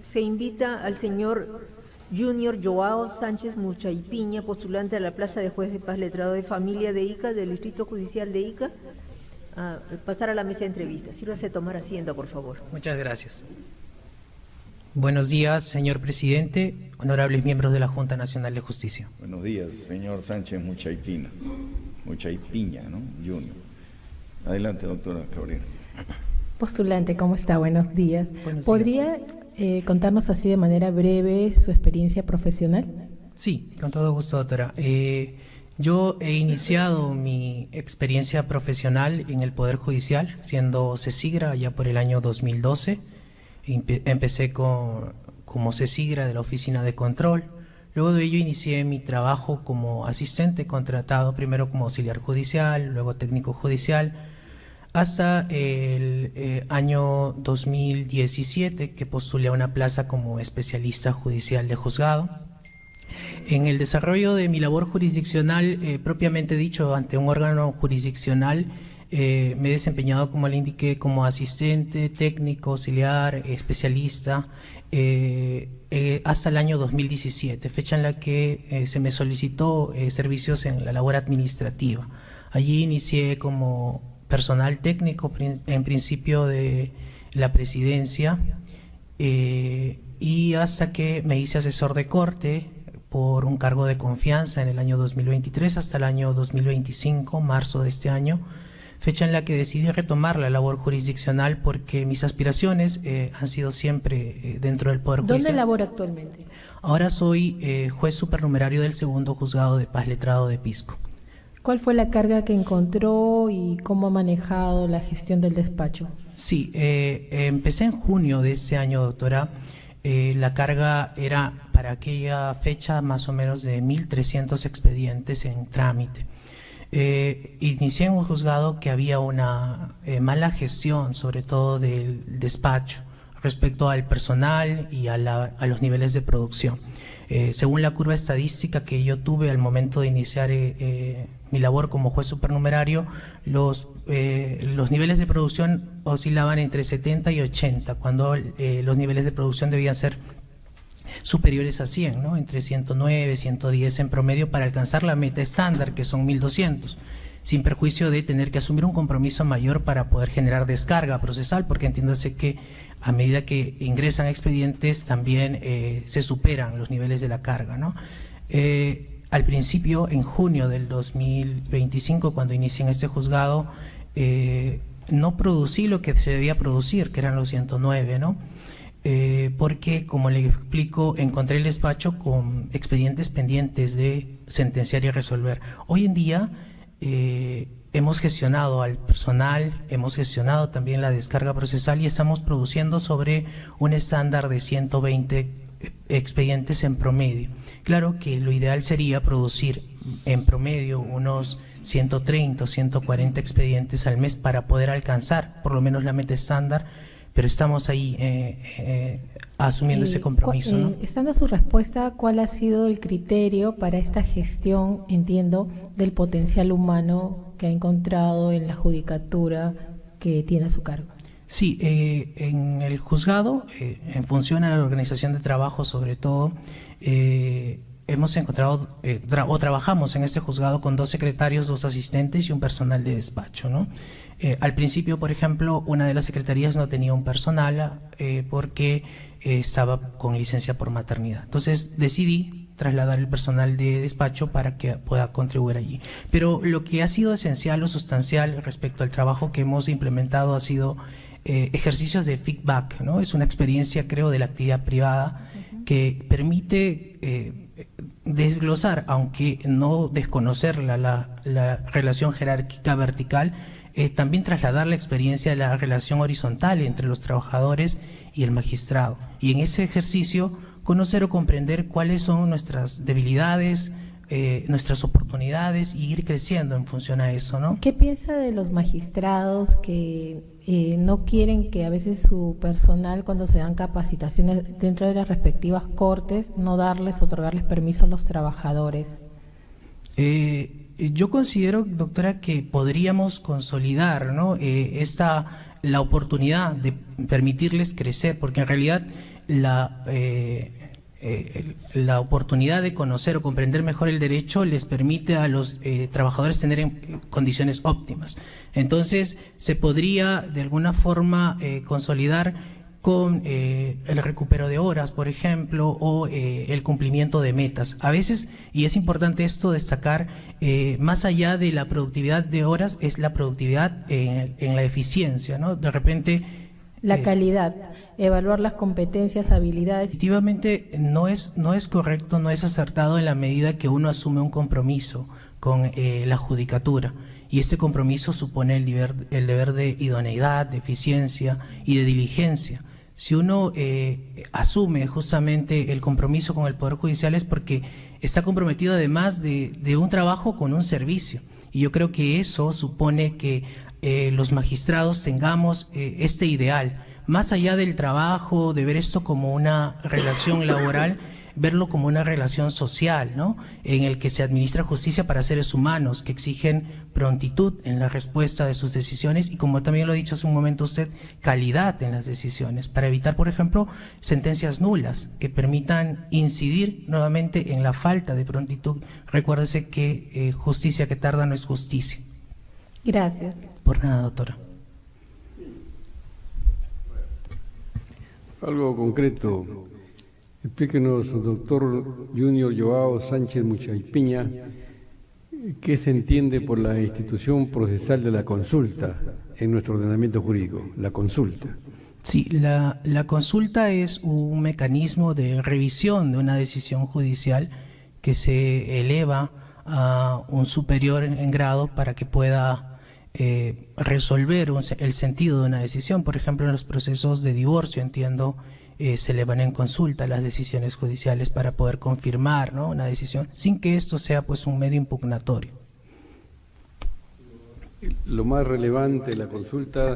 Se invita al señor Junior Joao Sánchez Muchaypiña, postulante a la plaza de juez de paz letrado de familia de Ica, del Distrito Judicial de Ica, a pasar a la mesa de entrevistas. Sírvase a tomar asiento, por favor. Muchas gracias. Buenos días, señor presidente, honorables miembros de la Junta Nacional de Justicia. Buenos días, señor Sánchez Muchaypiña, ¿no? Junior. Adelante, doctora Cabrera. Postulante, ¿cómo está? Buenos días. Buenos días. ¿Podría contarnos así de manera breve su experiencia profesional? Sí, con todo gusto, doctora. Yo he iniciado mi experiencia profesional en el Poder Judicial, siendo CECIGRA allá por el año 2012. Empecé como CECIGRA de la Oficina de Control. Luego de ello inicié mi trabajo como asistente contratado, primero como auxiliar judicial, luego técnico judicial, hasta el año 2017, que postulé a una plaza como especialista judicial de juzgado. En el desarrollo de mi labor jurisdiccional, propiamente dicho, ante un órgano jurisdiccional, me he desempeñado, como le indiqué, como asistente, técnico, auxiliar, especialista, hasta el año 2017, fecha en la que se me solicitó servicios en la labor administrativa. Allí inicié como personal técnico, en principio de la presidencia, y hasta que me hice asesor de corte por un cargo de confianza en el año 2023 hasta el año 2025, marzo de este año, fecha en la que decidí retomar la labor jurisdiccional porque mis aspiraciones han sido siempre dentro del Poder Judicial. ¿Dónde labora actualmente? Ahora soy juez supernumerario del segundo juzgado de paz letrado de Pisco. ¿Cuál fue la carga que encontró y cómo ha manejado la gestión del despacho? Sí, empecé en junio de este año, doctora. La carga era para aquella fecha más o menos de 1.300 expedientes en trámite. Inicié en un juzgado que había una mala gestión, sobre todo del despacho, respecto al personal y a los niveles de producción. Según la curva estadística que yo tuve al momento de iniciar mi labor como juez supernumerario, los niveles de producción oscilaban entre 70 y 80, cuando los niveles de producción debían ser superiores a 100, ¿no? Entre 109, 110 en promedio para alcanzar la meta estándar, que son 1.200, sin perjuicio de tener que asumir un compromiso mayor para poder generar descarga procesal, porque entiéndase que a medida que ingresan expedientes también se superan los niveles de la carga, ¿no? Al principio, en junio del 2025, cuando inicié en este juzgado, no producí lo que se debía producir, que eran los 109, ¿no? Porque, como le explico, encontré el despacho con expedientes pendientes de sentenciar y resolver. Hoy en día hemos gestionado al personal, hemos gestionado también la descarga procesal y estamos produciendo sobre un estándar de 120 expedientes en promedio. Claro que lo ideal sería producir en promedio unos 130 o 140 expedientes al mes para poder alcanzar por lo menos la meta estándar, pero estamos ahí asumiendo ese compromiso, ¿no? Estando a su respuesta, ¿cuál ha sido el criterio para esta gestión, entiendo, del potencial humano que ha encontrado en la judicatura que tiene a su cargo? Sí, en el juzgado, en función a la organización de trabajo sobre todo, hemos encontrado o trabajamos en este juzgado con 2 secretarios, 2 asistentes y un personal de despacho, ¿no? Al principio, por ejemplo, una de las secretarías no tenía un personal porque estaba con licencia por maternidad. Entonces decidí trasladar el personal de despacho para que pueda contribuir allí. Pero lo que ha sido esencial o sustancial respecto al trabajo que hemos implementado ha sido ejercicios de feedback, ¿no? Es una experiencia, creo, de la actividad privada que permite desglosar, aunque no desconocer la relación jerárquica vertical, también trasladar la experiencia de la relación horizontal entre los trabajadores y el magistrado. Y en ese ejercicio, conocer o comprender cuáles son nuestras debilidades, nuestras oportunidades y ir creciendo en función a eso, ¿no? ¿Qué piensa de los magistrados que no quieren que a veces su personal, cuando se dan capacitaciones dentro de las respectivas cortes, no otorgarles permiso a los trabajadores? Yo considero, doctora, que podríamos consolidar, ¿no? La oportunidad de permitirles crecer, porque en realidad la oportunidad de conocer o comprender mejor el derecho les permite a los trabajadores tener condiciones óptimas. Entonces, se podría de alguna forma consolidar con el recupero de horas, por ejemplo, o el cumplimiento de metas. A veces, y es importante esto destacar, más allá de la productividad de horas, es la productividad en la eficiencia, ¿no? De repente... La calidad, evaluar las competencias, habilidades. Efectivamente, no es correcto, no es acertado en la medida que uno asume un compromiso con la judicatura. Y este compromiso supone el deber de idoneidad, de eficiencia y de diligencia. Si uno asume justamente el compromiso con el Poder Judicial es porque está comprometido además de un trabajo con un servicio. Y yo creo que eso supone que los magistrados tengamos este ideal, más allá del trabajo, de ver esto como una relación laboral, verlo como una relación social, ¿no? En el que se administra justicia para seres humanos que exigen prontitud en la respuesta de sus decisiones y, como también lo ha dicho hace un momento usted, calidad en las decisiones, para evitar, por ejemplo, sentencias nulas que permitan incidir nuevamente en la falta de prontitud. Recuérdese que justicia que tarda no es justicia. Gracias. Por nada, doctora. Algo concreto. Explíquenos, doctor Junior Joao Sánchez Muchaypiña, ¿qué se entiende por la institución procesal de la consulta en nuestro ordenamiento jurídico? La consulta. Sí, la consulta es un mecanismo de revisión de una decisión judicial que se eleva a un superior en grado para que pueda resolver el sentido de una decisión. Por ejemplo, en los procesos de divorcio, entiendo, se elevan en consulta las decisiones judiciales para poder confirmar, ¿no?, una decisión, sin que esto sea pues un medio impugnatorio. Lo más relevante de la consulta,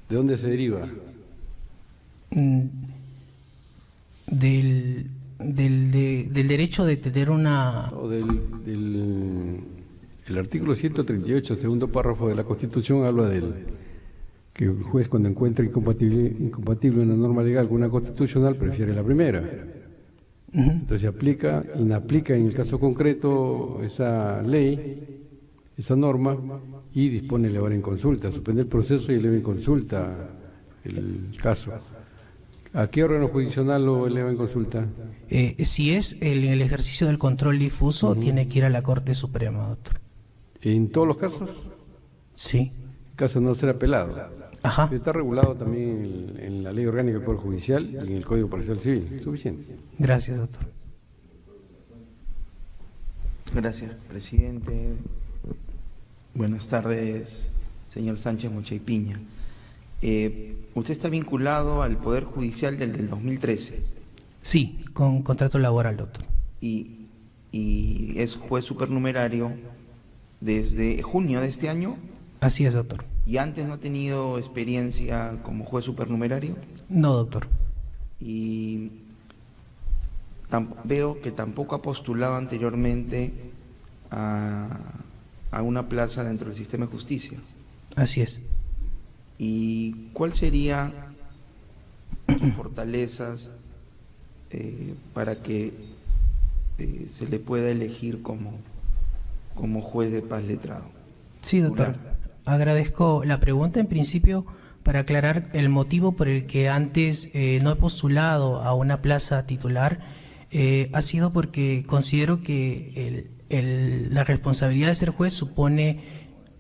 ¿de dónde se deriva? Del derecho de tener una... O el artículo 138, segundo párrafo de la Constitución, habla del que el juez, cuando encuentra incompatible una norma legal con una constitucional, prefiere la primera. Entonces inaplica en el caso concreto esa ley, esa norma, y dispone de elevar en consulta, suspende el proceso y eleva en consulta el caso. ¿A qué órgano jurisdiccional lo eleva en consulta? Si es el ejercicio del control difuso, tiene que ir a la Corte Suprema, doctor. ¿En todos los casos? Sí. El caso no será apelado. Ajá. Está regulado también en la Ley Orgánica del Poder Judicial y en el Código Procesal Civil. Suficiente. Gracias, doctor. Gracias, presidente. Buenas tardes, señor Sánchez Muchaypiña. Usted está vinculado al Poder Judicial del 2013. Sí, con contrato laboral, doctor. Y es juez supernumerario desde junio de este año. Así es, doctor. ¿Y antes no ha tenido experiencia como juez supernumerario? No, doctor. Y veo que tampoco ha postulado anteriormente a una plaza dentro del sistema de justicia. Así es. ¿Y cuál sería sus fortalezas para que se le pueda elegir como juez de paz letrado? Sí, doctor. Agradezco la pregunta. En principio, para aclarar el motivo por el que antes no he postulado a una plaza titular, ha sido porque considero que la responsabilidad de ser juez supone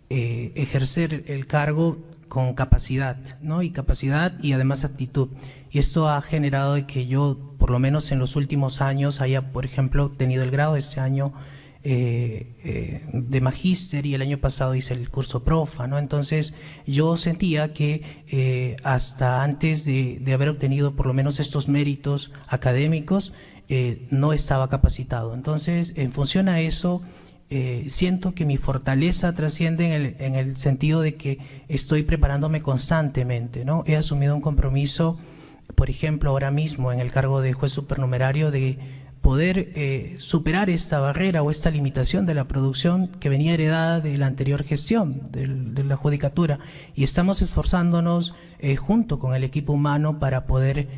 ejercer el cargo con capacidad, ¿no? Y capacidad y además actitud. Y esto ha generado de que yo, por lo menos en los últimos años, haya, por ejemplo, tenido el grado este año de magíster, y el año pasado hice el curso profa, ¿no? Entonces yo sentía que hasta antes de haber obtenido por lo menos estos méritos académicos, no estaba capacitado. Entonces, en función a eso, siento que mi fortaleza trasciende en el sentido de que estoy preparándome constantemente, ¿no? He asumido un compromiso, por ejemplo, ahora mismo en el cargo de juez supernumerario, de poder superar esta barrera o esta limitación de la producción que venía heredada de la anterior gestión de la judicatura, y estamos esforzándonos junto con el equipo humano para poder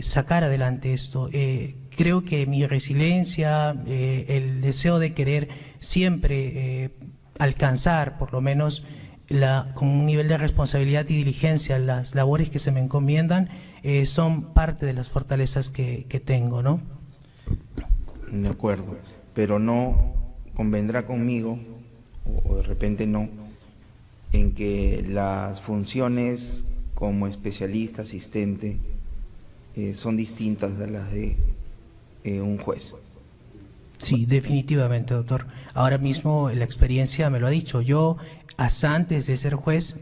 sacar adelante esto. Creo que mi resiliencia, el deseo de querer siempre alcanzar por lo menos con un nivel de responsabilidad y diligencia las labores que se me encomiendan, son parte de las fortalezas que tengo, ¿no? De acuerdo, pero no convendrá conmigo, o de repente no, en que las funciones como especialista, asistente, son distintas de las de un juez. Sí, definitivamente, doctor. Ahora mismo la experiencia me lo ha dicho. Yo, hasta antes de ser juez,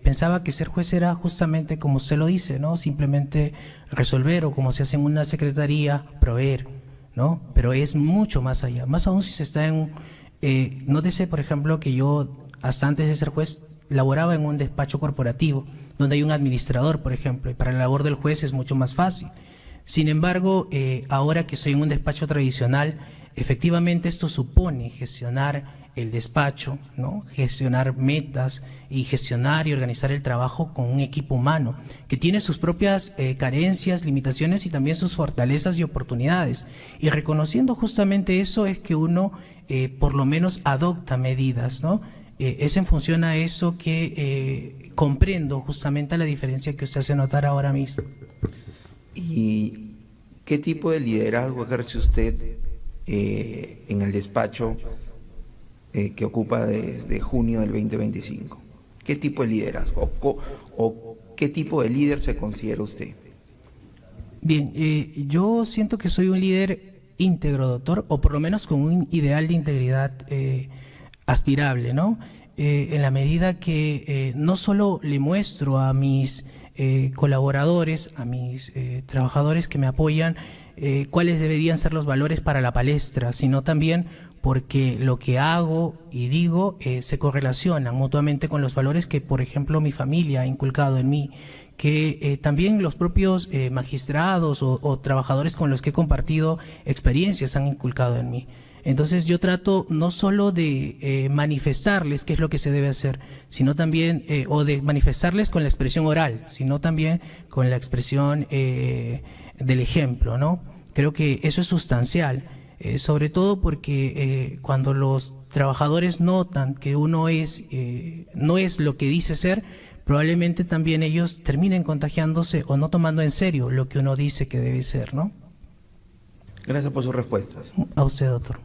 pensaba que ser juez era justamente como usted lo dice, ¿no? Simplemente resolver, o como se hace en una secretaría, proveer, ¿no? Pero es mucho más allá. Más aún si se está en... nótese, por ejemplo, que yo, hasta antes de ser juez, laboraba en un despacho corporativo, donde hay un administrador, por ejemplo, y para la labor del juez es mucho más fácil. Sin embargo, ahora que estoy en un despacho tradicional, efectivamente esto supone gestionar el despacho, ¿no? Gestionar metas y gestionar y organizar el trabajo con un equipo humano que tiene sus propias carencias, limitaciones y también sus fortalezas y oportunidades. Y reconociendo justamente eso es que uno por lo menos adopta medidas, ¿no? Es en función a eso que comprendo justamente la diferencia que usted hace notar ahora mismo. ¿Y qué tipo de liderazgo ejerce usted en el despacho que ocupa desde junio del 2025? ¿Qué tipo de liderazgo o qué tipo de líder se considera usted? Bien, yo siento que soy un líder íntegro, doctor, o por lo menos con un ideal de integridad aspirable, ¿no? En la medida que no solo le muestro a mis colaboradores, a mis trabajadores que me apoyan, cuáles deberían ser los valores para la palestra, sino también porque lo que hago y digo se correlacionan mutuamente con los valores que, por ejemplo, mi familia ha inculcado en mí, que también los propios magistrados o trabajadores con los que he compartido experiencias han inculcado en mí. Entonces yo trato no solo de manifestarles qué es lo que se debe hacer, sino también, o de manifestarles con la expresión oral, sino también con la expresión del ejemplo, ¿no? Creo que eso es sustancial, sobre todo porque cuando los trabajadores notan que uno no es lo que dice ser, probablemente también ellos terminen contagiándose o no tomando en serio lo que uno dice que debe ser, ¿no? Gracias por sus respuestas. A usted, doctor.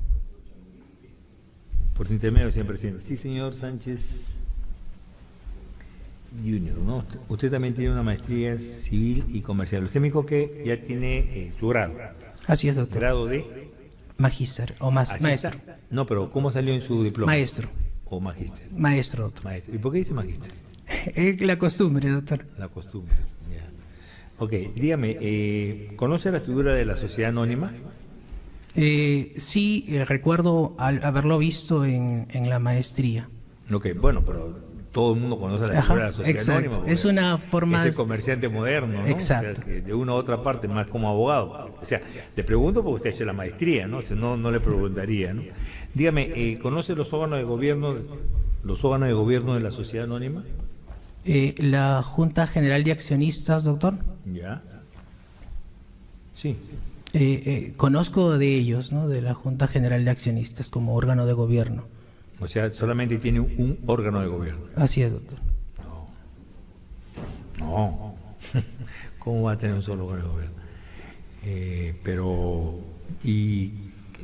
Por su intermedio, señor presidente. Sí, señor Sánchez Junior, ¿no? Usted también tiene una maestría civil y comercial. Usted me dijo que ya tiene su grado. Así es, doctor. ¿Grado de? Magíster o maestro. Está. No, pero ¿cómo salió en su diploma? Maestro. ¿O magíster? Maestro, doctor. Maestro. ¿Y por qué dice magíster? Es la costumbre, doctor. La costumbre, ya. Ok, dígame, ¿conoce la figura de la sociedad anónima? Sí, recuerdo haberlo visto en la maestría. Ok, bueno, pero todo el mundo conoce la figura de la sociedad exacto. anónima. Es una forma... Es el comerciante moderno, ¿no? Exacto. O sea, que de una u otra parte, más como abogado. O sea, le pregunto porque usted ha hecho la maestría, ¿no? O sea, no le preguntaría, ¿no? Dígame, ¿conoce los órganos de gobierno de la sociedad anónima? La Junta General de Accionistas, doctor. Ya. Sí. Conozco de ellos, ¿no? De la Junta General de Accionistas como órgano de gobierno. O sea, solamente tiene un órgano de gobierno. Así es, doctor. No. ¿Cómo va a tener un solo órgano de gobierno? Pero, y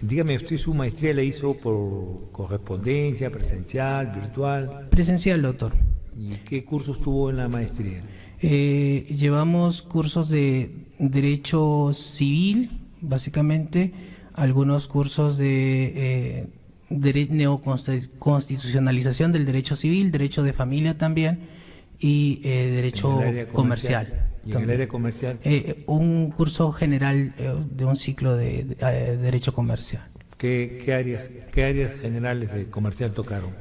dígame, ¿usted su maestría la hizo por correspondencia, presencial, virtual? Presencial, doctor. ¿Y qué cursos tuvo en la maestría? Llevamos cursos de Derecho Civil, básicamente, algunos cursos de neoconstitucionalización del derecho civil, derecho de familia también, y derecho comercial. ¿Y en el área comercial? Un curso general de un ciclo de derecho comercial. ¿Qué áreas generales de comercial tocaron?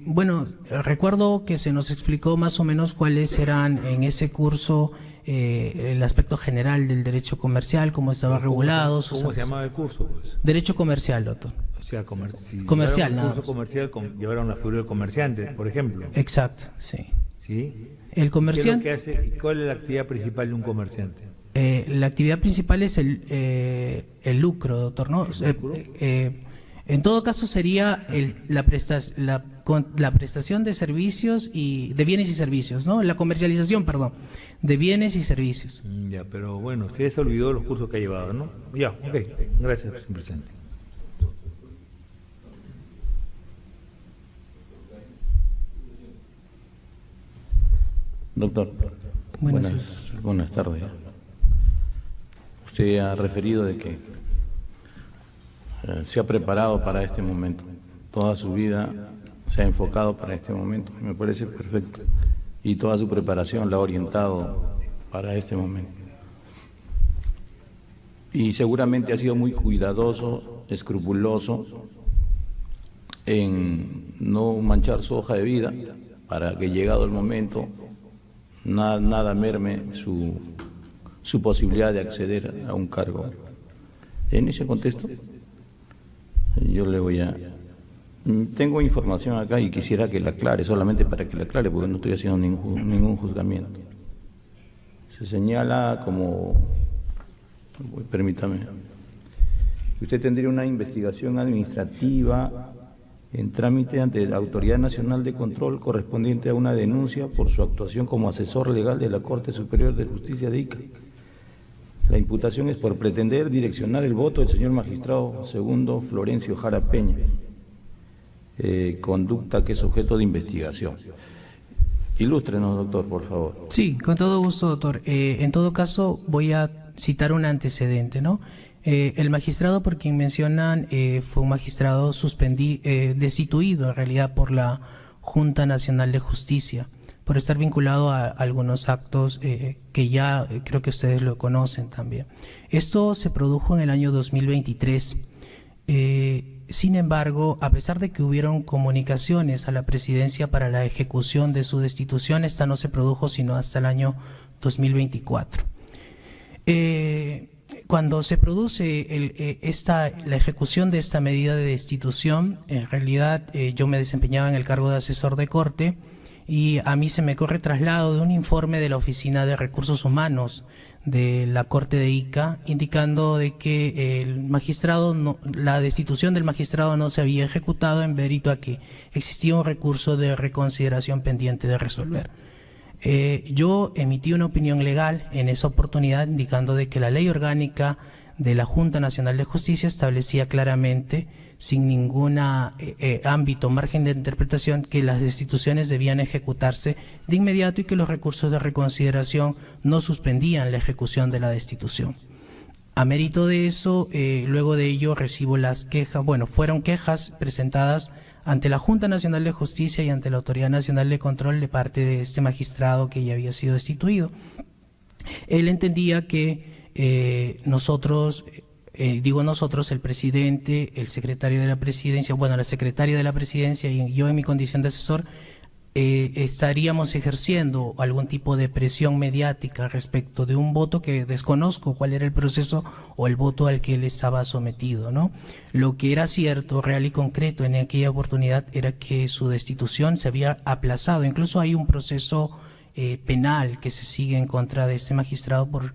Bueno, recuerdo que se nos explicó más o menos cuáles eran en ese curso el aspecto general del derecho comercial, cómo estaba regulado. ¿Cómo se llamaba el curso? Pues? Derecho comercial, doctor. O sea, si Comercial, llevaron un nada curso más. comercial, llevaron la figura del comerciante, por ejemplo. Exacto, sí. ¿Sí? El comerciante. ¿Qué es lo que hace y cuál es la actividad principal de un comerciante? La actividad principal es el lucro, doctor, ¿no? En todo caso sería la prestación de servicios y de bienes y servicios, ¿no? La comercialización, perdón, de bienes y servicios. Ya, pero bueno, usted se olvidó de los cursos que ha llevado, ¿no? Ya, ok. Gracias, señor presidente. Doctor, Buenas buenas tardes. Usted ha referido de que se ha preparado para este momento. Toda su vida se ha enfocado para este momento. Me parece perfecto. Y toda su preparación la ha orientado para este momento. Y seguramente ha sido muy cuidadoso, escrupuloso en no manchar su hoja de vida para que llegado el momento nada merme su posibilidad de acceder a un cargo. En ese contexto, yo le voy a... Tengo información acá y quisiera que la aclare, solamente para que la aclare, porque no estoy haciendo ningún juzgamiento. Se señala como... Permítame. Usted tendría una investigación administrativa en trámite ante la Autoridad Nacional de Control correspondiente a una denuncia por su actuación como asesor legal de la Corte Superior de Justicia de Ica. La imputación es por pretender direccionar el voto del señor magistrado segundo Florencio Jara Peña, conducta que es objeto de investigación. Ilústrenos, doctor, por favor. Sí, con todo gusto, doctor. En todo caso, voy a citar un antecedente, ¿no? El magistrado por quien mencionan fue un magistrado destituido en realidad por la Junta Nacional de Justicia, por estar vinculado a algunos actos que ya creo que ustedes lo conocen también. Esto se produjo en el año 2023. Sin embargo, a pesar de que hubieron comunicaciones a la presidencia para la ejecución de su destitución, esta no se produjo sino hasta el año 2024. Cuando se produce la ejecución de esta medida de destitución, en realidad yo me desempeñaba en el cargo de asesor de corte y a mí se me corre traslado de un informe de la Oficina de Recursos Humanos de la Corte de Ica, indicando de que la destitución del magistrado no se había ejecutado en mérito a que existía un recurso de reconsideración pendiente de resolver. Yo emití una opinión legal en esa oportunidad indicando de que la ley orgánica de la Junta Nacional de Justicia establecía claramente, sin ningún ámbito, margen de interpretación, que las destituciones debían ejecutarse de inmediato y que los recursos de reconsideración no suspendían la ejecución de la destitución. A mérito de eso, luego de ello recibo las quejas, fueron quejas presentadas ante la Junta Nacional de Justicia y ante la Autoridad Nacional de Control de parte de este magistrado que ya había sido destituido. Él entendía que nosotros, el presidente, el secretario de la presidencia, la secretaria de la presidencia y yo en mi condición de asesor, estaríamos ejerciendo algún tipo de presión mediática respecto de un voto que desconozco cuál era el proceso o el voto al que él estaba sometido, ¿no? Lo que era cierto, real y concreto en aquella oportunidad era que su destitución se había aplazado. Incluso hay un proceso penal que se sigue en contra de este magistrado por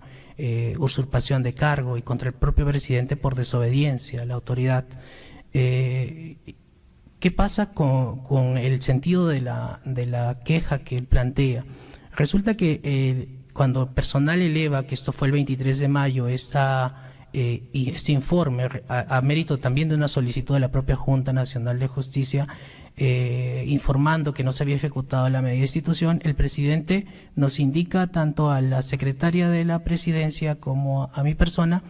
usurpación de cargo y contra el propio presidente por desobediencia a la autoridad. ¿Qué pasa con el sentido de la queja que él plantea? Resulta que cuando personal eleva, que esto fue el 23 de mayo, y este informe, a mérito también de una solicitud de la propia Junta Nacional de Justicia, informando que no se había ejecutado la medida de destitución, el presidente nos indica tanto a la secretaria de la presidencia como a mi persona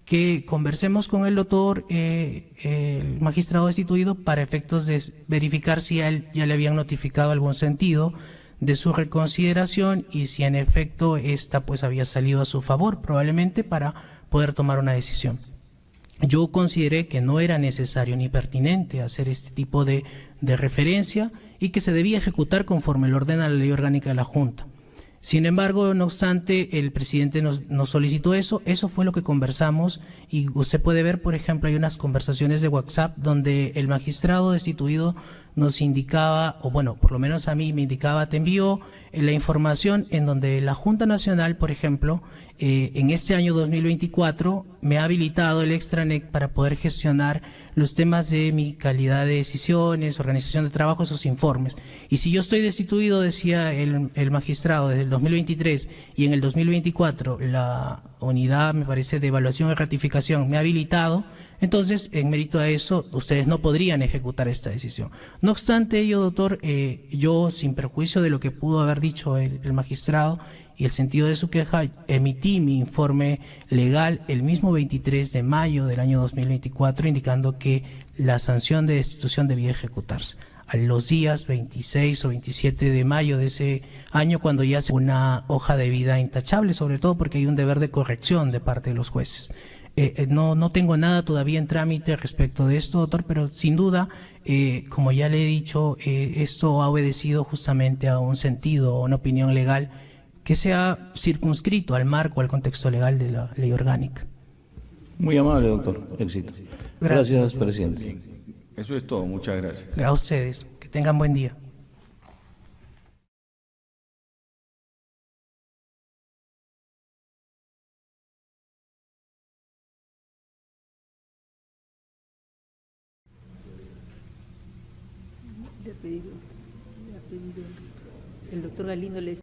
que conversemos con el doctor, el magistrado destituido, para efectos de verificar si a él ya le habían notificado algún sentido de su reconsideración y si en efecto esta pues había salido a su favor, probablemente para poder tomar una decisión. Yo consideré que no era necesario ni pertinente hacer este tipo de referencia y que se debía ejecutar conforme lo ordena la ley orgánica de la Junta. Sin embargo, no obstante, el presidente nos solicitó eso fue lo que conversamos y usted puede ver, por ejemplo, hay unas conversaciones de WhatsApp donde el magistrado destituido nos indicaba, o bueno, por lo menos a mí me indicaba, te envío la información en donde la Junta Nacional, por ejemplo, en este año 2024 me ha habilitado el extranet para poder gestionar los temas de mi calidad de decisiones, organización de trabajo, esos informes. Y si yo estoy destituido, decía el magistrado, desde el 2023 y en el 2024 la unidad, me parece, de evaluación y ratificación me ha habilitado, entonces, en mérito a eso, ustedes no podrían ejecutar esta decisión. No obstante ello, doctor, yo, sin perjuicio de lo que pudo haber dicho el magistrado y el sentido de su queja, emití mi informe legal el mismo 23 de mayo del año 2024, indicando que la sanción de destitución debía ejecutarse a los días 26 o 27 de mayo de ese año, cuando ya se una hoja de vida intachable, sobre todo porque hay un deber de corrección de parte de los jueces. No tengo nada todavía en trámite respecto de esto, doctor, pero sin duda, como ya le he dicho, esto ha obedecido justamente a un sentido, a una opinión legal que sea circunscrito al marco, al contexto legal de la ley orgánica. Muy amable, doctor. Éxito. Gracias, presidente. Eso es todo, muchas gracias. A ustedes, que tengan buen día. El doctor Galindo les